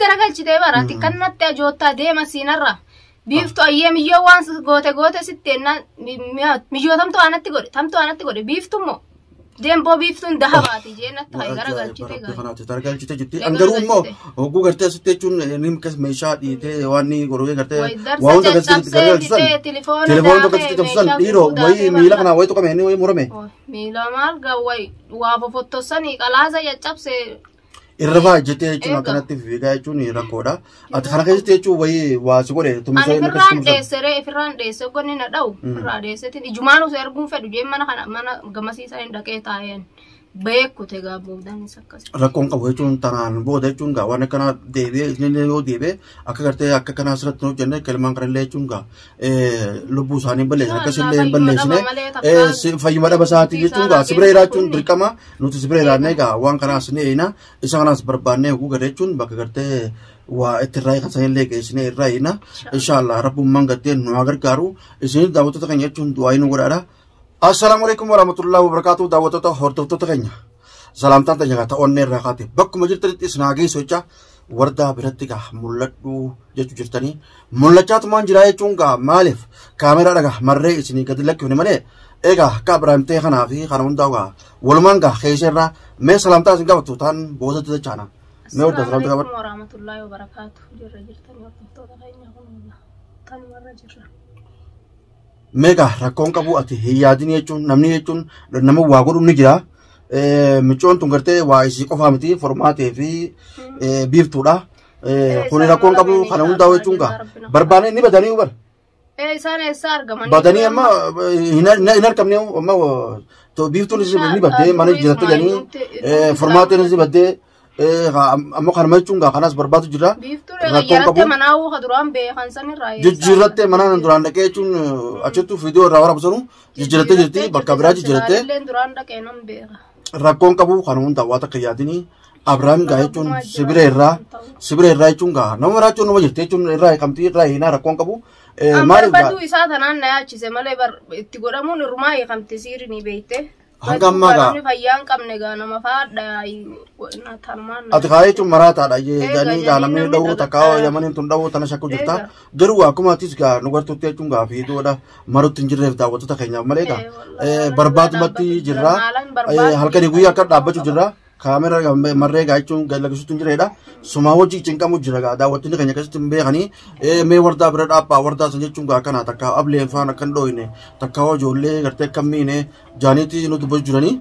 garagal chite barati kannatti ajotta deema sinarra biiftu ayyem iyo waan gote sittenna mijotamtu anatti gode biiftumo dembo biiftun dahabati jeenatti hay garagal chite garagal chite jitti angarumo ogu garte sitechun nimkas meesha dhiite waanni goroge garte waan ta garte telefoon to garte tafsan diro way miila kana way to kameni way murame miila marga way waa fofottosani qalaasa yaccabse irraba jete chuna kanatti figa chuni rakoda at kana kayte chu way waasi gode tumse firran dese gonni na daw radesetin ijumanu sergun fedu je mana gamasi sa indake tayen beeku te gaabudani sakkas rakon qabu chun tanan bode chun ga wana kana debe ne yo debe akka garte akka kana asrat no jenne kelman karle chun ga lubu sani balle kasille balle sine fayyimada basati chun ga sibrera chun dirkama nuti sibrera ne ga wan kana sine ina isa kana barbanne ku gare chun baka garte wa itrai kan sayin leke sine raina inshallah rabbum mangaten no agar karu isin dawto kan chun duainu gurara Assalamualaikum warahmatullahi wabarakatuh daawwattoota hordoftoota keenya salaamtaan tanya kata onne rakate bakkuma jirtanitti isnaagee socha wardaa biratti gaa mul'adhu jechuu jirtanii mul'achaatumaan jira jechuun gaa maaliif kaameraa dhagaa marree isinii gadi lakkifne malee egaa akka Abiraamtee kanaa fi kana hundaa gaa walumaan gaa keessa mee salaamtaa isin gaafatu taan boosatti dachaana mee wardaa salaamtaa gaafatu warahmatullahi wabarakatuh jirra jirtanii hordoftoota keenya kun kan warra jirra mega rakkoon qabu ati yaadini jechuun namni jechuun nama waa godhu ni jira michoon tun gartee waa isii qofaa miti formaatee fi biiftuudha kun rakkoon qabu kana hundaa jechuun gaa barbaane ni badanii ubar isaan eessa argaman badanii amma hin argamne amma to biiftuun ni baddee mana jiratte jedhanii formaateen ni baddee amma kan macunga kanas barbaadu jira rakkoon qabu manaawu haduran be hansan irraa jijjiratte manaan duraan dhaqee jechuun achitti viidiyoo irraa waraabsanu jijjiratte jirti bakka biraa jijjiratte duraan dhaqee nan beeka rakkoon qabu kan hunda waa takka yaadini Abrahaam gaa jechuun sibira irraa jechuun gaa nama raachuun nama jirte jechuun irraa kamtii irraa hinaa rakkoon qabu maaliif gaa baduu isaa tanaan na yaachise malee itti godhamuun irmaa kamti siirinii beekte hangamma gaa fayyaan qabne gaa nama faadha ati kaayee jechuun maraataadha jedhanii gaa namni dhawuu takkaa yamaniin tun dhawuu tana shakku jirta garuu akkuma atis gaa nu gartuutti jechuun gaa fiidoodha marutti hin jirreef daawwattoota keenyaaf malee gaa barbaadumatti jirra halkanii guyyaa akka dhaabbachuu jirra kaamera marree gaa jechuun galagisuutti hin jireedha sumaa hojii cinqamu jira gaa daawwattoonni keenya keessatti hin beekanii mee wardaa bira dhaabbaa wardaa san jechuun gaa kana takka ableen faana kan dhooyne takka ijoollee gartee akka miine jaaniitii nu dubbatu jiranii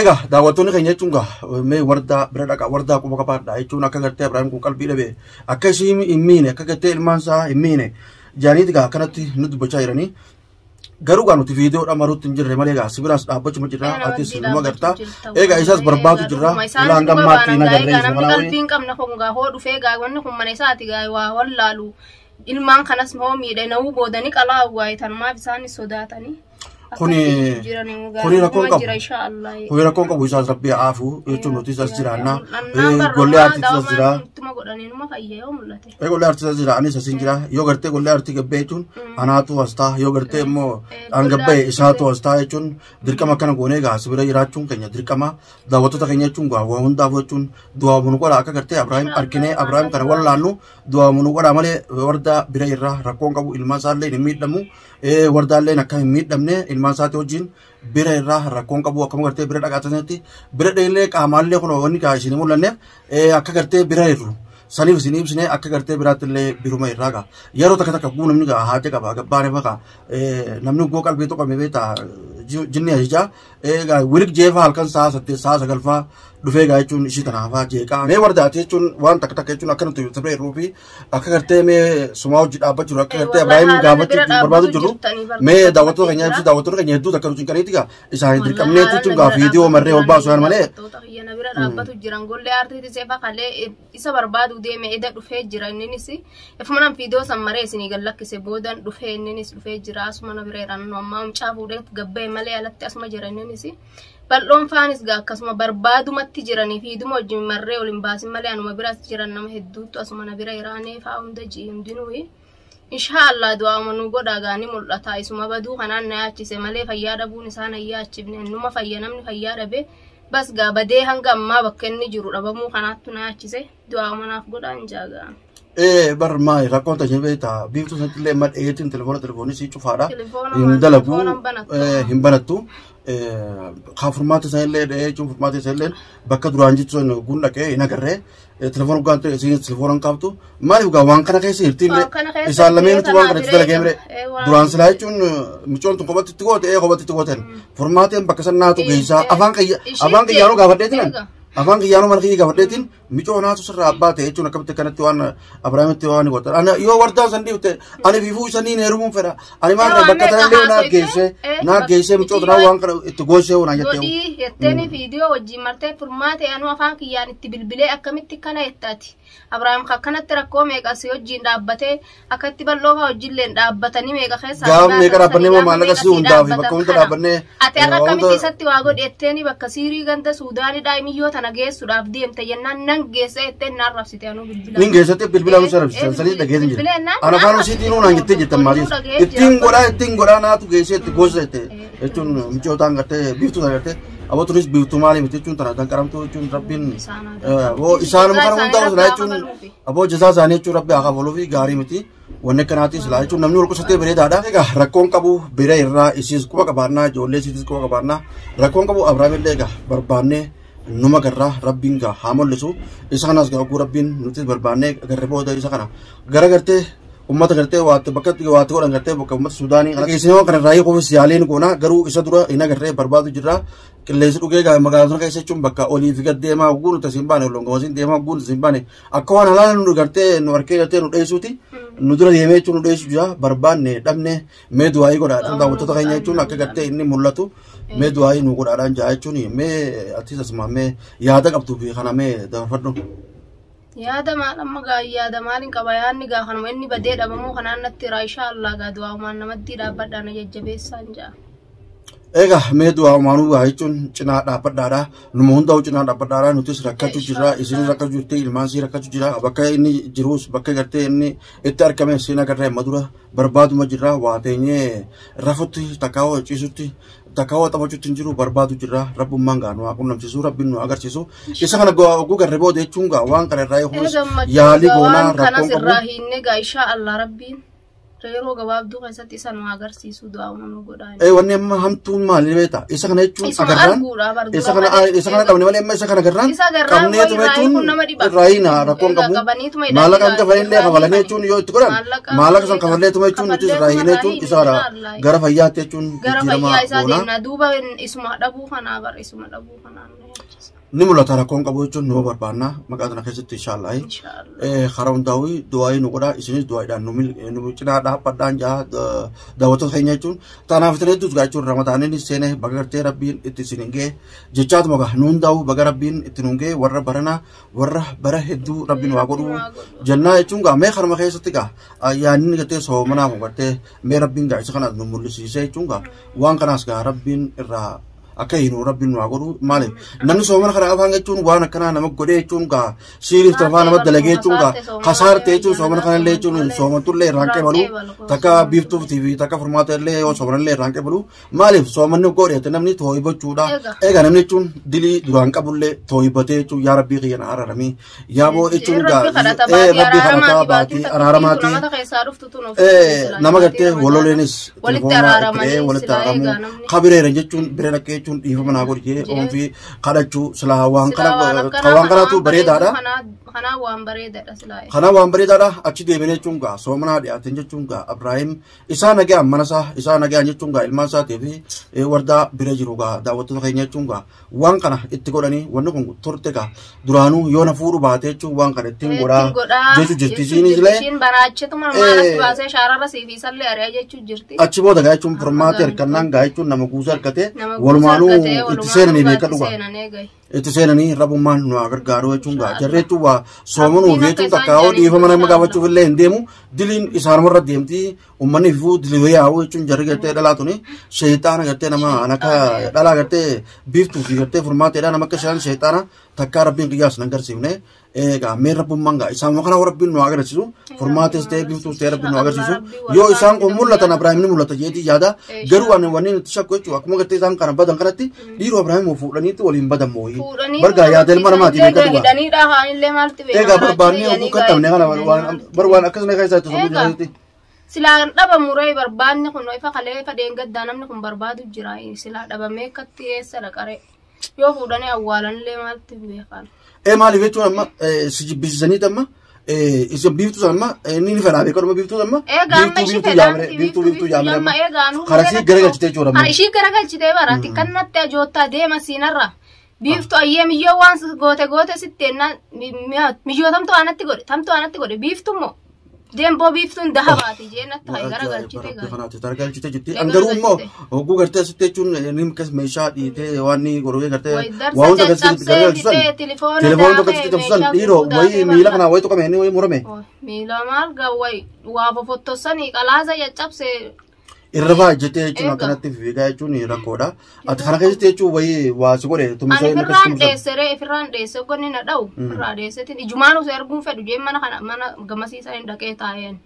egaa daawwattoonni keenya jechuun gaa mee wardaa bira dhaqa wardaa quba qabaadha jechuun akka gartee Abiraam kun qalbii dhabe akka ishii hin miine akka gartee ilmaan isaa hin miine jaaniiti gaa kanatti nu dubbachaa jiranii garuu gaa nuti viidiyoodha maruutti hin jirre malee gaa sibiraas dhaabbachuma jirra atis numa gartaa egaa isaas barbaadu jirra ilaan gammaatti nagarree qalbiin qabna kun gaa hoo dhufee gaa wanni kun mana isaati gaa waa wallaalu ilmaan kanas hoo miidhe nawuu boodanii qalaa waayee tanumaaf isaanis sodaatanii kuni rakkoon qabu isaas rabbii aafu jechuun nuti isaas jiraanna gollee aartiitis as jira gollee aartiitis as jira anis asin jira yoo gartee gollee aartii gabbee jechuun anaatu as ta'a yoo gartee immoo an gabbee isaatu as ta'a jechuun dirqama akkana goonee gaa sibira jiraachuun keenya dirqama daawwattoota keenya jechuun gaa waa hundaaf jechuun du'aa munu godha akka gartee Abiraam arginee Abiraam kana wallaannu du'aa munu godha malee warda bira irraa rakkoon qabu ilmaan isaallee hin miidhamu wardaalleen akka hin miidhamne ilmaan isaati wajjin bira irraa rakkoon qabu akkuma gartee bira dhaqaatanitti bira dheellee qaamaallee kun wanni gaa isin mul'anneef akka gartee bira irru saniif isin ibsine akka gartee biraattillee biruma irraa gaa yeroo takka takka guu namni gaa haaja qaba gabbaane faqa namni goo qalbii tokko beeta jinni ajajaa egaa wirig jeefaa halkan sa'a 8 sa'a 9 faa dhufee gaa jechuun ishii tanaafaa jeeqaa mee wardaati jechuun waan takka takka jechuun akka nuti sibira irruu fi akka gartee mee sumaa hojii dhaabbachuu jiru akka gartee Abiraam gaafachuu barbaadu jiru mee daawwattoota keenya ibsi daawwattoota keenya hedduu takka nuti qaniiti gaa isaan dirqamnee jechuun gaa viidiyoo marree ol baasu waan malee bira dhaabbatu jiran gollee aartiitis efa kalee isa barbaadu deeme eda dhufee jira inninis ifumanan viidiyoo san maree isinii gallakkise boodan dhufee inninis dhufee jira asuma na bireeraan ammaa mucaa fuudhee gabbee malee alatti asuma jira inninis bal'oon faanis gaa akkasuma barbaadumatti jiranii fiiduma wajjin marree ol hin baasin malee anuma biras jiran nama hedduutu asuma na bira iraanee fa'aa hunda jii hundinuu inshallah du'aama nu godhaa gaani mul'ata isuma baduu kanaan na yaachise malee fayyaa dhabuun isaan ayyaachifne numa fayya namni fayyaa dhabe بس قا بدي هنقام ما بكني جرو ربمو خناتو ناچسه دعا مناف godaan jaaga bar mai rakonta jebeta biftu santile mat etin telefoni si chufada indalagu himbanatu khafurmata sayle de chufurmata sayle bakka duranjitso gunda ke inagarre telefon gante si telefon kaptu mari ga wankana ke sirtile isalamenu tu wankana tidala gemre duran salai chun michon tu kobat tigote kobat tigoten formaten bakka sanatu geisa avanka yaro ga badetin Abang yang nomor kiri kawadetin, mico na tu serap bate, cuma kapte karena tuan Abraham tuan ni kotor. Ana yo warda sandi ute, ane vivu sandi ni rumum fera. Ane mana bakatan leu na geise mico tu rawang kalau itu gose orang jatuh. Jadi yateni video wajib marte formate anu afang kian itu bilbile akamit tikana etati. Abraham kakana terakko mega sio jinda abate akati balloga wajillen abbatani mega khesa. Gam mega rabane mo mana kasi unda vi bakon tu rabane. Ate akamit isatti wago eteni bakasiri ganta Sudani daimi yo nage sudaf diem tayenna nangese eten narrafsite anu bilbila ningese te bilbila musarafsite sali dage dinje ana fanu siti nu nangitte jitam mari etin gora na tu gese te gozete etun mjotang gate biftu gate abo turis biftu mali mite chun tara dan karam tu chun rabbin wo isan karam unda usla chun abo jaza zane chun rabbi aga bolovi gari miti wonne kanati sila chun namnu ko sate bere dada ga rakon kabu bere irra isis ko kabarna jolle sitis ko kabarna rakon kabu abraham lega barbanne numa garra rabbin ga hamol lesu isanas ga ku rabbin nutis barbane garre boda isakana gara garte ummata garte wat bakat ga wat ko garte bok ummat sudani ala isino kan rai ko sialin ko na garu isa dura ina garre barbadu jirra lesu duge ga magazo ga isa chum bakka oli figat de ma gunu tasimbane longo wasin de ma gunu simbane akwan ala nu garte nu warke garte nu desuti nudura yeme chun desu ja barbanne damne me duai ko da da wato ta kanya chun ak garte inni mullatu me duai nu ko da ran ja chuni me atisa sama me yada qabtu bi khana me da faddu yada ma amma ga yada malin qabayan ni ga khana inni bade da mu khana natti ra insha Allah ga du'a man namatti da badda na jajjabe sanja ega me du'a manu ga chun china da padara nu mun da china da padara nutis rakatu jira isin rakatu jurte ilmasi rakatu jira bakka inni jirus bakka garte inni ittar kame sina garre madura barbadu majira wa tenye rafuti takawo chisuti takawa tabachutin jiru barbadu jira rabbu manga no akum nam chisu rabbin no agar chisu isa kana go garre bo de chunga wan kare rai hus yali gona rabbon ko rahinne ga insha Allah rabbin rero gabab du kaisat isa no agar sisu du'a no godaan wanne ham tun mali beta isa kana chun agarran isa kana kamne wale isa kana agarran kamne to chun raina rakon kamu malak am ka faile ka walane chun yo tukuran malak san kamale to chun tis raine chun isara garaf ayate chun jirama ona duba isma dabu khana bar isma dabu khana nimula tara kon kabu chun no barbana magadana khesiti inshallah kharam dawi duai no koda isini duai dan numil nu china da padan ja dawato khainya chun tana fitre tu ga chun ramadan ni sene bagarte rabbin itisininge jechat moga nun daw bagarabbin itinunge warra barana warra bara heddu rabbin wagodu janna chunga me kharma khesiti ga yanin gate so mana ko gate me rabbin ga isakana numul si se chunga wan kanas ga rabbin irra akainu rabbin wagoru male nanu soman khara afanga chun wana kana namak gode chun ga sirif tafana badalage chun ga khasar te chun soman khana le chun soman tulle ranke balu taka biftu tv taka formate le o soman le ranke balu male soman no gore te namni thoi bo chuda ega namni chun dili duran kabulle thoi bate chu ya rabbi khiyana ararami ya bo chun ga rabbi kharata baati araramati namagate wololenis walitta aramu khabire renje chun birena ke chun ifa mana gorje on fi khadachu salawan kana tu bare dada khana wan bare dada achi de bene chunga somana de atenje chunga Ibrahim isa nage manasa isa nage anje chunga ilmasa tevi warda bire jiruga dawatu khaynya chunga wan kana ittigodani wonno kun torte ka duranu yona furu baate chu wan kana tingora jechu jirtisini ile shin barache tumar malas base sharara sifi salle are jechu jirti achi boda ga chun formater kannan ga chun namagusar kate walmanu itsenani be kaduga itsenani rabumman no agar garo chunga jarre tuwa somanu vetu takao difa mana magawa chu le ndemu dilin isar marra demti ummani fu diliwe awu chun jarre gate dalatuni shaytan gate nama anaka dala gate biftu gate formate dana namaka shan shaytana takka rabbiin qiyyaas nan garsiifne egaa mee rabbummaan gaa isaan kana rabbiin nu agarsiisu furmaates ta'e biftuus ta'e rabbiin nu agarsiisu yoo isaan kun mul'atan Abrahaam ni mul'ata jeetii yaada garuu ani wanni nuti shakku jechuudha akkuma gartee isaan kana badan kanatti dhiiroo Abrahaam fuudhaniitti waliin badan mooyii bargaa yaada ilma namaati beeka dhugaa egaa barbaanni oguu kattabne kana barbaan akkasuma keessaa itti sobuu jiraatti silaan dhabamuree barbaanni kun ifa kalee ifa deengaddaa namni kun barbaadu jira silaa dhabamee akkatti eessa dhaqaree yoo fuudhanii awwaalanillee maalti beekan maaliif jechuun amma si jibbisiisanii amma isin biiftuu amma inni fedhaa beekaduma biiftuu amma biiftuu yaamee amma karasii garagalchitee jechuudha ishii garagalchitee baraati kannatti ajoottaa deema siinarra biiftuu ayyee miyyoo waan goote sitteenna miyyoo tamtu aanatti godhe biiftummoo Dembo biftuun dahabaati jeenatti hay garagalchite garagalchite garagalchite jetti angaruu immoo oguu gartee asitti jechuun nim kas meeshaa dhiitee waan ni gorogee gartee waan hunda garagalchisan telefoon tokko asitti tabsan dhiiroo wayii miila kanaa wayii tuqame inni wayii murame miila maal gawwayii waa fofottosanii qalaasa caccabse irrafaa jettee jechuun akkanatti fiigaa jechuun rakkoodha ati kana keessatti jechuun wayii waa si godhe tumisoo inni akkasuma ifirraan dheesse gonni na dha'u irraa dheessetiin ijumaan osoo arguun fedhu jee mana gamasiisaa hin dhaqee taa'een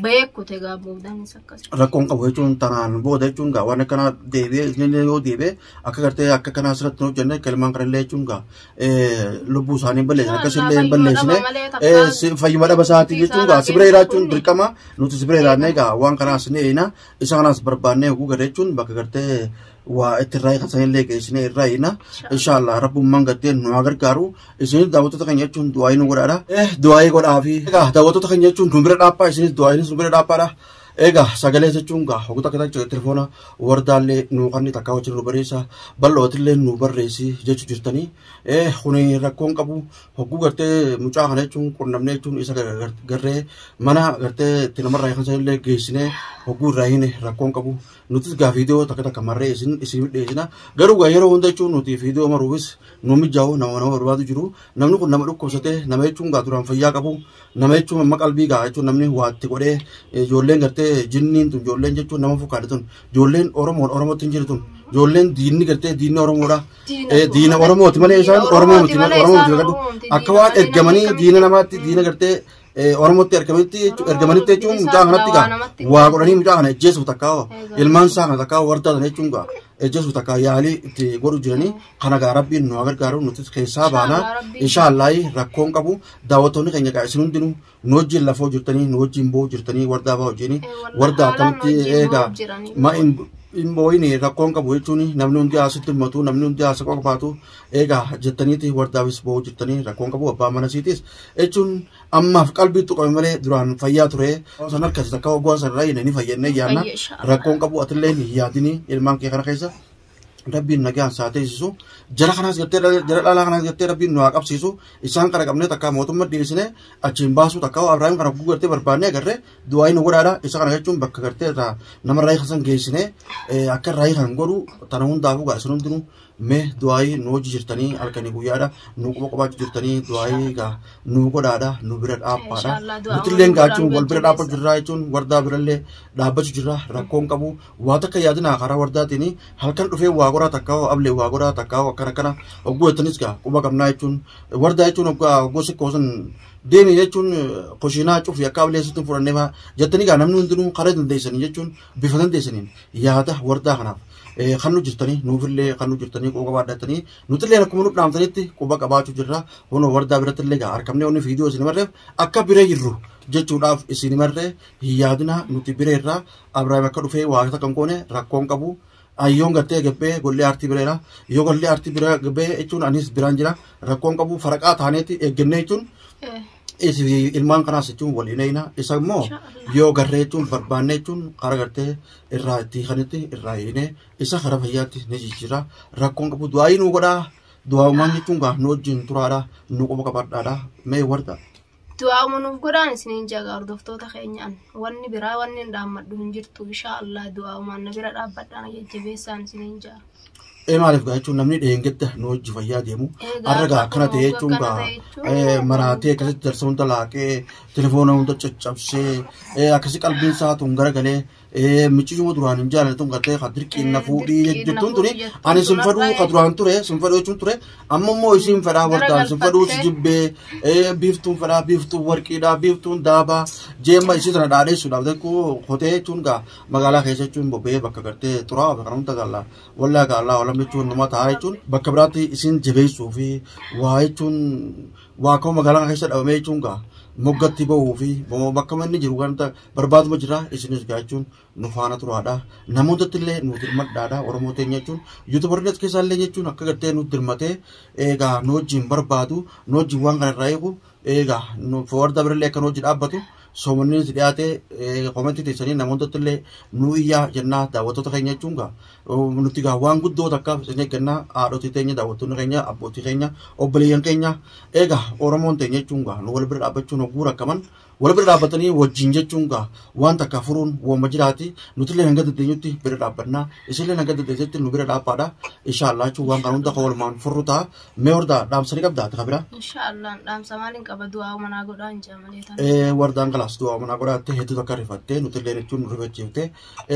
beekute gaa boodaanis akkas rakkoon qabu jechuun tanaan booda jechuun gaa waan akkana deebi'ee isinillee yoo deebi'ee akka gartee akka kanaa asirratti nu hojjenne kalmaan kanallee jechuun gaa lubbuu isaanii balleessan akkasillee hin balleessine fayyuma dhaba isaatii jechuun gaa sibira jiraachuun dirqama nuti sibira jiraannee gaa waan kanaas ni eeyina isa kanaas barbaannee oguu gada jechuun bakka gartee waa itti irraa kan illee geessinee irraa eeyina inshallah rabbummaan gaddeen nu gargaaru isinis daawwattoota keenya jechuun du'aayii nu godhaadha du'aayii godhaafi egaa daawwattoota keenya jechuun nu bira dhaabbaa isinis du'aayinis nu bira dhaabbaadha egaa sagalee jechuun gaa hogguu takka takka telefoona wardaallee nu kanni takkaa wajjin nu barreessa bal'ootillee nu barreessi jechuu jirtanii kuni rakkoon qabu hogguu gartee mucaa kana jechuun qunnamnee jechuun isa garree mana gartee itti namarraa kan illee geessinee hogguu irraa hin rakkoon qabu nutis gaa viidiyoo takka takka marree isin dhiyeessina garuu gaa yeroo hunda jechuun nuti viidiyoo maruufis nu mijaa'u nama barbaadu jiru namni kun nama dhukkubsatee nama jechuun gaa duraan fayyaa qabu nama jechuun amma qalbii gaa jechuun namni waatti godhee ijoolleen gartee jinniin tun ijoolleen jechuun nama fukkaadha tun ijoolleen oromootti hin jiru tun ijoolleen diinni gartee diinni oromoodha diina oromooti malee isaan oromooti gadhu akka waan ergamanii diina namaatti diina gartee oromootti ergamanitti jechuun mucaa kanatti gaa waa godhanii mucaa kana ejjeessuuf takkaa ilmaan isaa kana takkaa wardaatan jechuun gaa ejjeessuuf takkaa yaalii itti godhu jiranii kana gaa rabbiin nu gargaaru nuti keessaa baanaa inshaallah rakkoon qabu daawwattoonni keenya gaa isin hundinuu nu wajjin lafoo jirtanii nu wajjin boo jirtanii wardaa baa wajjin wardaa akkamitti eegaa ma imboyini rakkoon qabu jechuun namni hundi asitti himmatu namni hundi as qofaatu eegaa jettaniiti wardaafis boo jirtanii rakkoon qabu abbaa mana siitis jechuun ammaaf qalbiitu qabe malee duraan fayyaa ture san harkasi takka waggoon sanarraa inni fayyannee yaanna rakkoon qabu atillee hin yaadini ilmaan kee kana keessa rabbiin nagaan saateessisu jara kanaas gartee jara dhalaa kanaas gartee rabbiin nu haa qabsiisu isaan kana qabnee takka mootummaa dhiyeessine achiin baasuu takka Abrahaam kana guguu gartee barbaannee agarree du'aayi nu godhaadha isa kana jechuun bakka gartee irraa nama raayii kasan geessine akka raayii kan godhu tana hundaafuu gaa isin hundinuu mee du'aayi nu hojii jirtanii halkanii guyyaadha nu quba qubaachuu jirtanii du'aayi gaa nu godhaadha nu bira dhaabbaadha nutillee gaachuun wal bira dhaabbachuu jirraa jechuun wardaa birallee dhaabbachuu jirra rakkoon qabu waa takka yaadinaa karaa wardaatiin halkan dhufee waa goraa takkaa ablee waa goraa takkaa akkana ogguu jettanis gaa quba qabnaa jechuun wardaa jechuun ogguu sikkoosan deemee jechuun qoshinaa cufi akka ablee sitti fudhannee jettanii gaa namni hundinuu karaa dandeessanii jechuun bifa dandeessaniin yaada wardaa kanaaf kan nu jirtanii nuufillee kan nu jirtanii quba baadhatanii nutillee akkuma nu dhaamtanitti quba qabaachuu jirra hono wardaa birattillee gaa argamnee onni viidiyoo isin marreef akka biree jirru jechuudhaaf isin marree yaadina nuti bireerraa Abrahaam akka dhufee waa takkan qoone rakkoon qabu ayyoon gartee gabbee gollee aartii bireera yoo gollee aartii bira gabbee jechuun anis biraan jira rakkoon qabu faraqaa taaneeti eeggannee jechuun ilmaan kanaas jechuun waliin eeyina isa immoo yoo garree jechuun barbaannee jechuun karaa gartee irraa itti kanitti irraa eeyine isa karaa fayyaatti ni jijjiira rakkoon qabu du'aayii nu godhaa du'aawumaan jechuun gaa nu wajjin turaadha nu quba qabaadhaadha mee warda du'aawuma nuuf godhaan isiniin jagaa hordoftoota keenyaan wanni biraa wanni hin dhaammadhu hin jirtu inshaallah du'aawumaan na bira dhaabbadhaan jajjabeessaan isiniin jaga maaliif gaa jechuun namni dheengedda nu wajji fayyaa deemu har'a gaa akkana ta'e jechuun gaa maraatee akkasitti darsa hunda laaqee telefoona hunda caccabsee akkasi qalbiin isaa tun garagalee michuu duraan hin jaalatu gartee qadirqii na fuudhii jettuun tuni ani sinfaduu qaduraan ture sinfaduu jechuun ture amma immoo isiin fedhaa wardaan sinfaduu si jibbee biiftuun fedhaa biiftuun warqiidhaa biiftuun daabaa jeemma isii sana dhaadheessuudhaaf tokko hotee jechuun gaa magaalaa keessa jechuun bobbee bakka gartee xuraa'aa fi kanamta gaallaa wallaa gaallaa walam jechuun nama taa'aa jechuun bakka biraatti isiin jabeessuu fi waa jechuun waa koo magaalaa keessa dhabamee jechuun gaa moggatti bahuu fi bakka manni jiru wanta barbaaduma jira isinis gaachuun nu faana turaadha namootatti illee nu dirmadhaadha oromoo teenya jechuun yuutubarnet keessaa illee jechuun akka gartee nu dirmatee eegaa nu wajjin barbaadu nu wajjin waan kana irraa eegu eegaa nu warda birallee akka nu wajjin dhaabbatu soomanni dhiyaate komentii teessanii namootatti illee nu iyyaa jennaa daawwattoota keenya jechuun gaa nuti gaa waan guddoo takka isin eeggannaa haadhotii teenya daawwattoonni keenya abbootii keenya obboleeyyan keenya eegaa oromoon teenya jechuun gaa nu wal bira dhaabbachuun hogguu rakkaman wal bira dhaabbatanii wajjin jechuun gaa waan takka furuun wooma jiraati nuti illee hanga dandeenyutti bira dhaabbannaa isinillee hanga dandeenyetti nu bira dhaabbaadha inshaallah jechuun waan kana hunda walumaan furru ta'a mee wardaa dhaamsanii qabdaa ati kabira inshaallah dhaamsa maaliin qaba du'aa manaa godhaa hin jaamaleetan wardaan kalaas du'aa manaa godhaatte hedduu takka rifattee nuti illee jechuun nu rifachiifte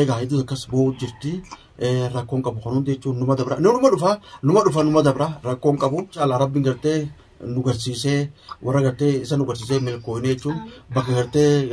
eegaa hedduu takkas bo'uu jirti rakkoon qabu kan hundi jechuun numa dabra numa dabra rakkoon qabu inshaallah rabbiin gartee nu garsiisee warra gartee isa nu garsiisee milkoonee jechuun bakka gartee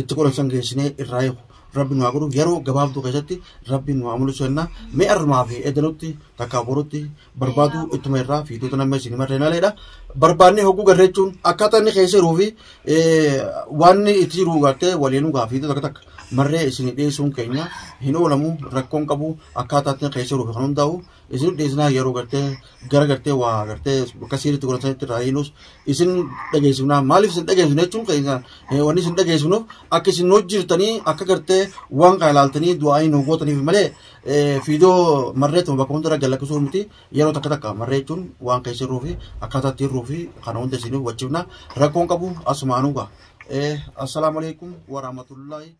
itti qoransan geessinee irraa eegu rabbi nu haa godhu yeroo gabaabduu keessatti rabbi nu haa mul'isu jenna mee armaa fi edanutti takkaa borutti barbaadu ittuma irraa fiitoota nama isin marreenaleedha barbaadnee hogguu garree jechuun akkaataa inni keessa jiruu fi waan itti jiru gartee waliinuu gaa fiitota takka marree isin dhiyeessuun keenya hin oolamu rakkoon qabu akkaataa inni keessa jiruu fi kan hundaa'u isin dhiyeessinaa yeroo gartee gara gartee waa gartee bakka siiritti godhatanitti irraa hiinus isin dhageessifnaa maaliif isin dhageessifne jechuun keenya wanni isin dhageessifnuuf akka isin hojjirtanii akka gartee waan kana ilaaltanii du'aa hin gootaniif malee fiidoo marreetuma bakka hunda galakkisuu miti yeroo takka marree jechuun waan keessa jiruu fi akkaataa itti jiruu fi kana hunda isin wajjifna rakkoon qabu asumaanuu gaa assalaamu alaikum warahmatullahi